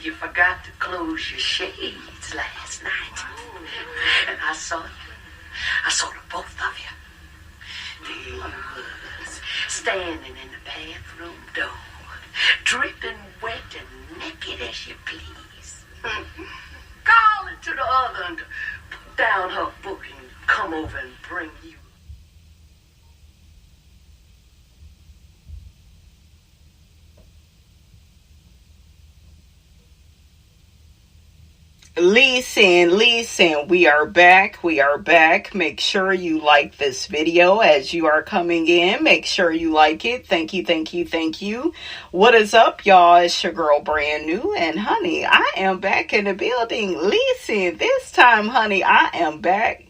you forgot to close your shades last night. And I saw you. I saw the both of you. There you was, standing in the bathroom door, dripping wet and naked as you please. Calling to the other to put down her book and come over and bring you. Listen, we are back. Make sure you like this video as you are coming in. Make sure you like it. Thank you. What is up, y'all? It's your girl, Brand New. And honey, I am back in the building. Listen, this time, honey, I am back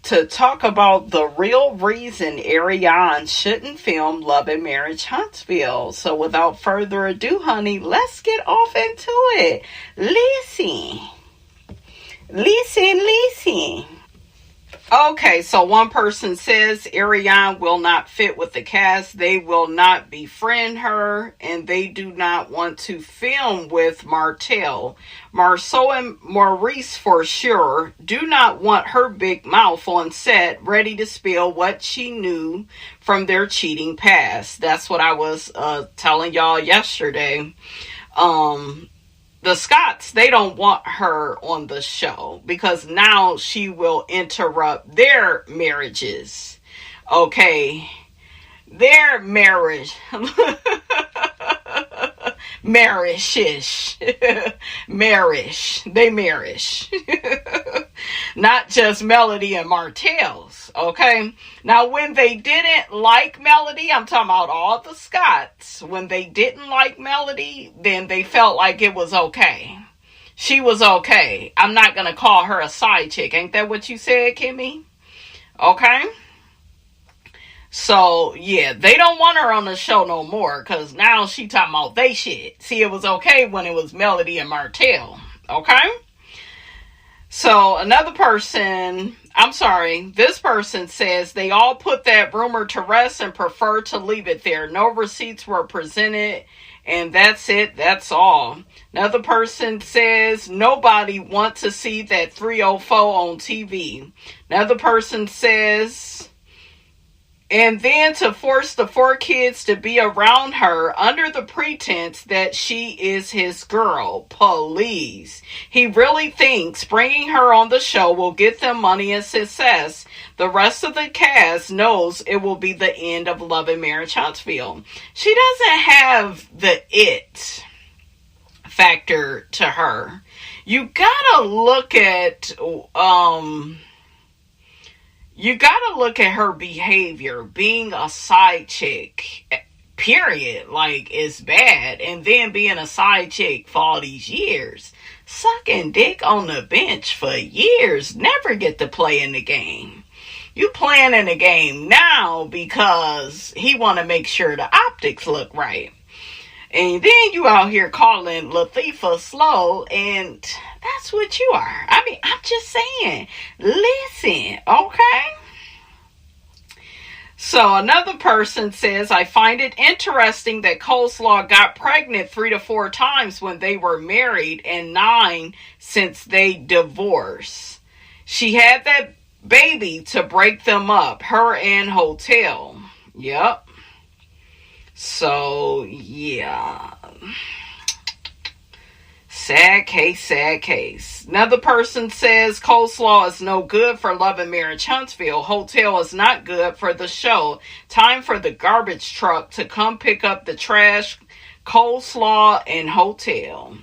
to talk about the real reason Arionne shouldn't film Love and Marriage Huntsville. So without further ado, honey, let's get off into it. Listen. Okay, so one person says Arionne will not fit with the cast. They will not befriend her, and they do not want to film with Martell. Marceau and Maurice, for sure, do not want her big mouth on set, ready to spill what she knew from their cheating past. That's what I was telling y'all yesterday. The Scotts, they don't want her on the show because now she will interrupt their marriages. Okay. Their marriage. Marriage-ish. Marriage. They marriage. Not just Melody and Martell's. Okay. Now, when they didn't like Melody, I'm talking about all the Scotts. When they didn't like Melody, then they felt like it was okay. She was okay. I'm not going to call her a side chick. Ain't that what you said, Kimmy? Okay. So, yeah, they don't want her on the show no more because now she talking about they shit. See, it was okay when it was Melody and Martell. Okay? So, this person says they all put that rumor to rest and prefer to leave it there. No receipts were presented, and that's it. That's all. Another person says nobody wants to see that 304 on TV. Another person says, and then to force the 4 kids to be around her under the pretense that she is his girl. Please. He really thinks bringing her on the show will get them money and success. The rest of the cast knows it will be the end of Love and Marriage Huntsville. She doesn't have the it factor to her. You gotta look at her behavior. Being a side chick, period, like, is bad. And then being a side chick for all these years. Sucking dick on the bench for years. Never get to play in the game. You playing in the game now because he want to make sure the optics look right. And then you out here calling Latifah slow, and that's what you are. I mean, I'm just saying. Listen, okay? So another person says, I find it interesting that Coleslaw got pregnant 3 to 4 times when they were married and 9 since they divorced. She had that baby to break them up, her and Hotel. Yep. So, yeah. Sad case. Another person says Coleslaw is no good for Love and Marriage Huntsville. Hotel is not good for the show. Time for the garbage truck to come pick up the trash. Coleslaw and Hotel.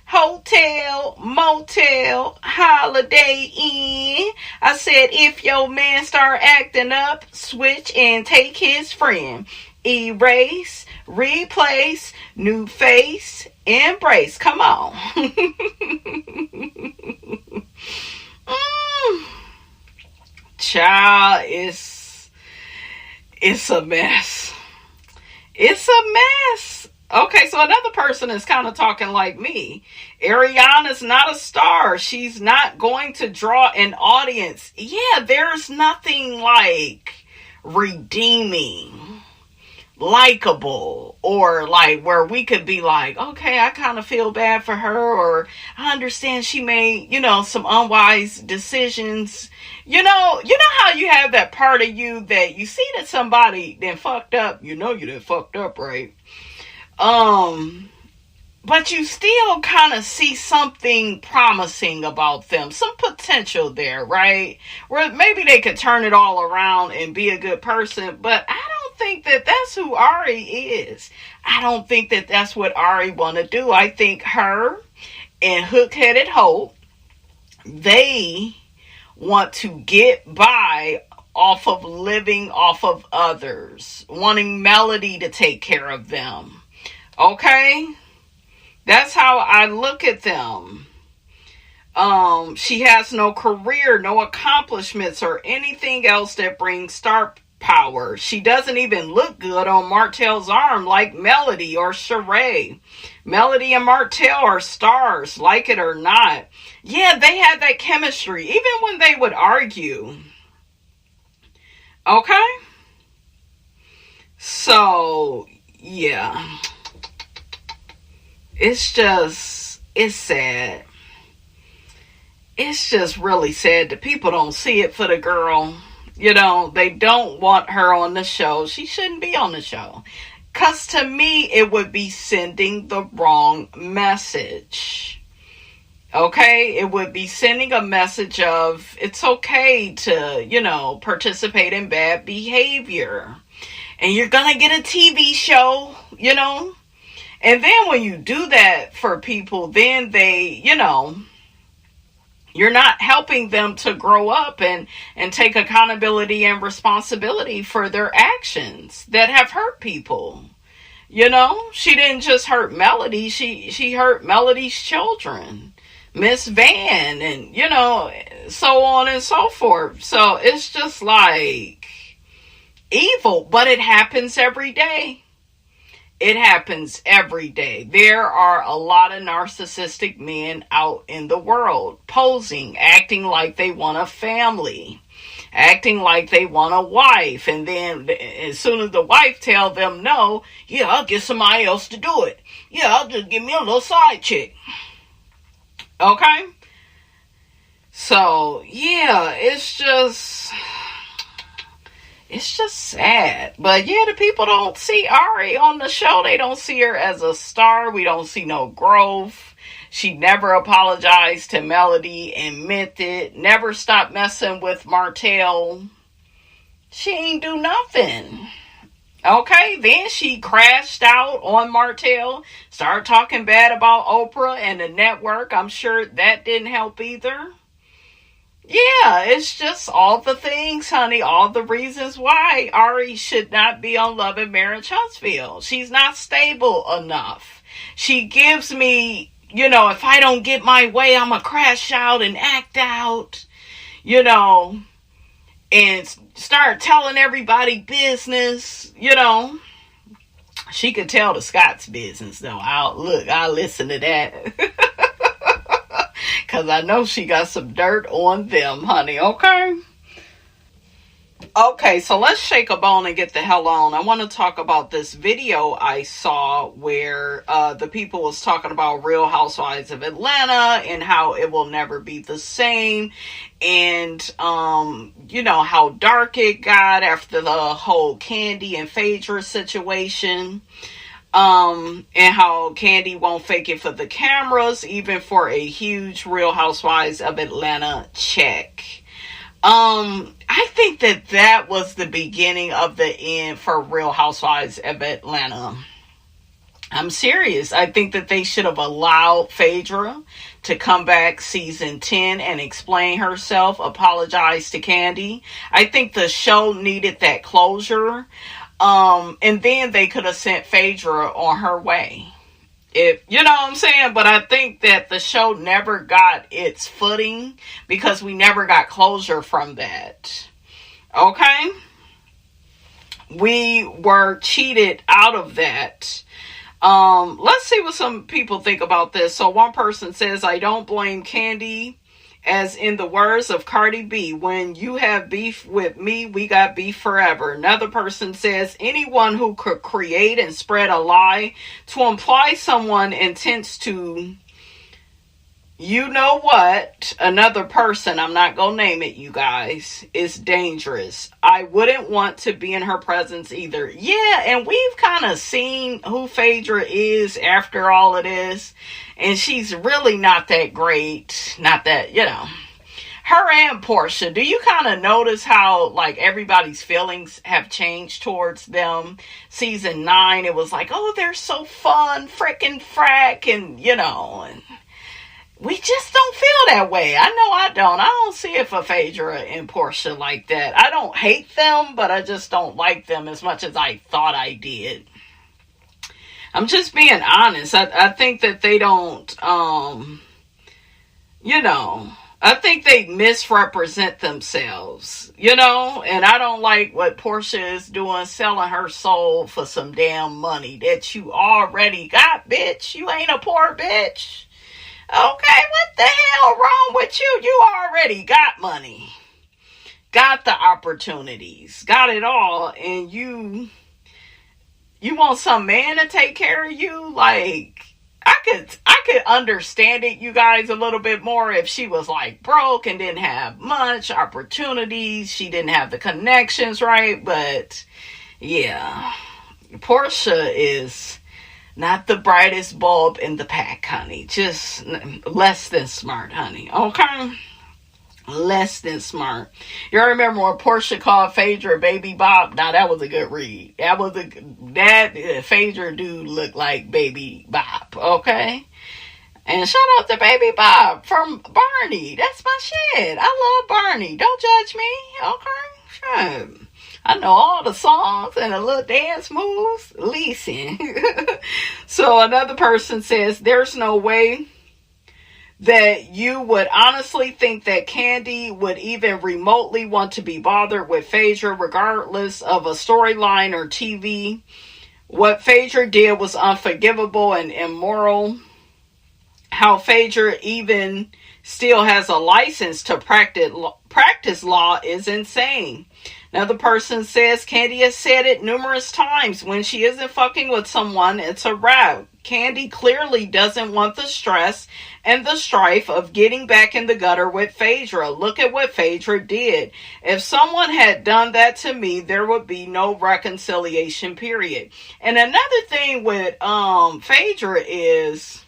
Hotel, motel, Holiday Inn. I said if your man start acting up, switch and take his friend. Erase, replace, new face, embrace. Come on. Child, it's a mess. It's a mess. Okay, so another person is kind of talking like me. Arionne is not a star. She's not going to draw an audience. Yeah, there's nothing like redeeming. likable, or like where we could be like, okay, I kind of feel bad for her, or I understand she made, some unwise decisions. You know how you have that part of you that you see that somebody then fucked up, you done fucked up, right? But you still kind of see something promising about them, some potential there, right? Where maybe they could turn it all around and be a good person, but I don't think that that's who Ari is. I don't think that that's what Ari want to do. I think her and Hook-Headed Hope, they want to get by off of living off of others, wanting Melody to take care of them. Okay? That's how I look at them. She has no career, no accomplishments, or anything else that brings star power. She doesn't even look good on Martell's arm like Melody or Sheree. Melody and Martell are stars, like it or not. Yeah, they had that chemistry, even when they would argue. Okay? So, yeah. It's sad. It's just really sad that people don't see it for the girl. They don't want her on the show. She shouldn't be on the show. Because to me, it would be sending the wrong message. Okay? It would be sending a message of, it's okay to, participate in bad behavior. And you're going to get a TV show, And then when you do that for people, then they, you're not helping them to grow up and take accountability and responsibility for their actions that have hurt people. She didn't just hurt Melody. She hurt Melody's children, Miss Van, and, so on and so forth. So it's just like evil, but it happens every day. It happens every day. There are a lot of narcissistic men out in the world posing, acting like they want a family, acting like they want a wife. And then as soon as the wife tells them no, yeah, I'll get somebody else to do it. Yeah, I'll just give me a little side chick. Okay? So, yeah, it's just sad. But yeah, the people don't see Ari on the show. They don't see her as a star. We don't see no growth. She never apologized to Melody and meant it. Never stopped messing with Martell. She ain't do nothing. Okay, then she crashed out on Martell. Started talking bad about Oprah and the network. I'm sure that didn't help either. Yeah, it's just all the things, honey. All the reasons why Ari should not be on Love and Marriage Huntsville. She's not stable enough. She gives me, if I don't get my way, I'm going to crash out and act out, and start telling everybody business, She could tell the Scott's business, though. I'll listen to that. Because I know she got some dirt on them, honey, okay? Okay, so let's shake a bone and get the hell on. I want to talk about this video I saw where the people was talking about Real Housewives of Atlanta and how it will never be the same. And, how dark it got after the whole Candy and Phaedra situation. And how Candy won't fake it for the cameras, even for a huge Real Housewives of Atlanta check. I think that was the beginning of the end for Real Housewives of Atlanta. I'm serious. I think that they should have allowed Phaedra to come back season 10 and explain herself, apologize to Candy. I think the show needed that closure. And then they could have sent Phaedra on her way. If you know what I'm saying, but I think that the show never got its footing because we never got closure from that. Okay? We were cheated out of that. Let's see what some people think about this. So one person says, I don't blame Candy as in the words of Cardi B, when you have beef with me, we got beef forever. Another person says, anyone who could create and spread a lie to imply someone intends to, you know what, another person, I'm not going to name it, you guys, is dangerous. I wouldn't want to be in her presence either. Yeah, and we've kind of seen who Phaedra is after all of this, and she's really not that great. Not that, her and Portia, do you kind of notice how, like, everybody's feelings have changed towards them? Season 9, it was like, oh, they're so fun, frickin' frack, and, and we just don't feel that way. I know I don't. I don't see it for Phaedra and Portia like that. I don't hate them, but I just don't like them as much as I thought I did. I'm just being honest. I think that they don't, I think they misrepresent themselves, and I don't like what Portia is doing, selling her soul for some damn money that you already got, bitch. You ain't a poor bitch. Okay, what the hell wrong with you? You already got money, got the opportunities, got it all, and you want some man to take care of you? Like, I could understand it, you guys, a little bit more if she was like broke and didn't have much opportunities. She didn't have the connections, right? But yeah, Portia is not the brightest bulb in the pack, honey. Just less than smart, honey. Okay? Less than smart. You remember when Portia called Phaedra Baby Bop? Now, that was a good read. That Phaedra dude looked like Baby Bop. Okay? And shout out to Baby Bop from Barney. That's my shit. I love Barney. Don't judge me. Okay? Sure. I know all the songs and the little dance moves. Listen. So another person says, there's no way that you would honestly think that Kandi would even remotely want to be bothered with Phaedra, regardless of a storyline or TV. What Phaedra did was unforgivable and immoral. How Phaedra even still has a license to practice law is insane. Another person says, Kandi has said it numerous times. When she isn't fucking with someone, it's a wrap. Kandi clearly doesn't want the stress and the strife of getting back in the gutter with Phaedra. Look at what Phaedra did. If someone had done that to me, there would be no reconciliation, period. And another thing with Phaedra is,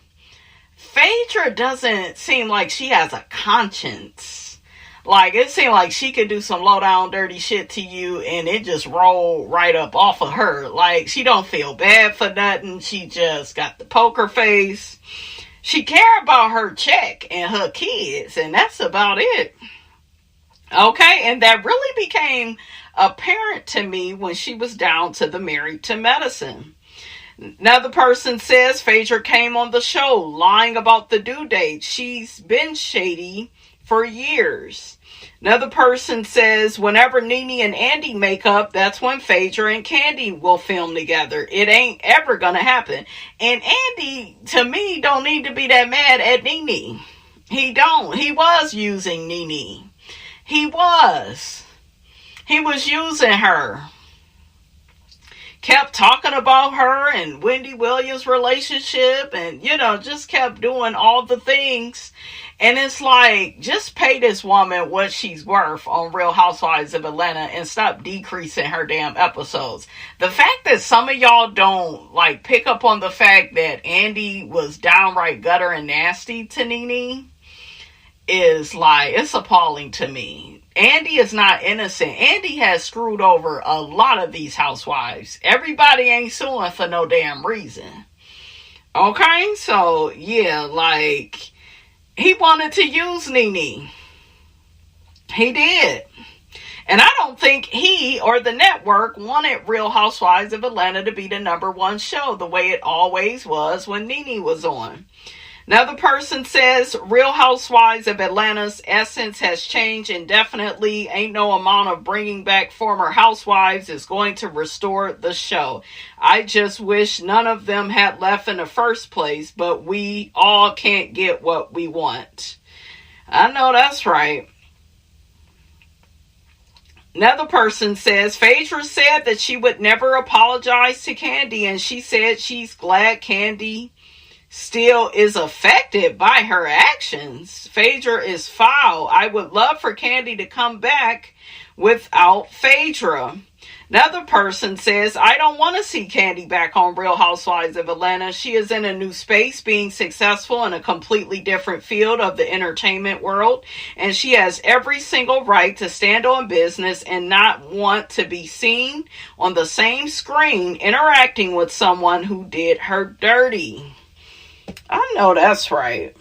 Phaedra doesn't seem like she has a conscience. Like, it seemed like she could do some low down dirty shit to you and it just roll right up off of her. Like, she don't feel bad for nothing. She just got the poker face. She care about her check and her kids, and that's about it. Okay, and that really became apparent to me when she was down to the Married to Medicine. Another person says Phaedra came on the show lying about the due date. She's been shady for years. Another person says whenever Nene and Andy make up, that's when Phaedra and Kandi will film together. It ain't ever gonna happen. And Andy, to me, don't need to be that mad at Nene. He don't. He was using Nene. He was using her. Kept talking about her and Wendy Williams' relationship and, just kept doing all the things. And it's like, just pay this woman what she's worth on Real Housewives of Atlanta and stop decreasing her damn episodes. The fact that some of y'all don't, pick up on the fact that Andy was downright gutter and nasty to Nene is, it's appalling to me. Andy is not innocent. Andy has screwed over a lot of these housewives. Everybody ain't suing for no damn reason. Okay? So, yeah, he wanted to use Nene. He did. And I don't think he or the network wanted Real Housewives of Atlanta to be the #1 show the way it always was when Nene was on. Another person says Real Housewives of Atlanta's essence has changed and definitely ain't no amount of bringing back former housewives is going to restore the show. I just wish none of them had left in the first place, but we all can't get what we want. I know that's right. Another person says, Phaedra said that she would never apologize to Kandi, and she said she's glad Kandi still is affected by her actions. Phaedra is foul. I would love for Kandi to come back without Phaedra. Another person says, I don't want to see Kandi back on Real Housewives of Atlanta. She is in a new space, being successful in a completely different field of the entertainment world, and she has every single right to stand on business and not want to be seen on the same screen interacting with someone who did her dirty. I know that's right.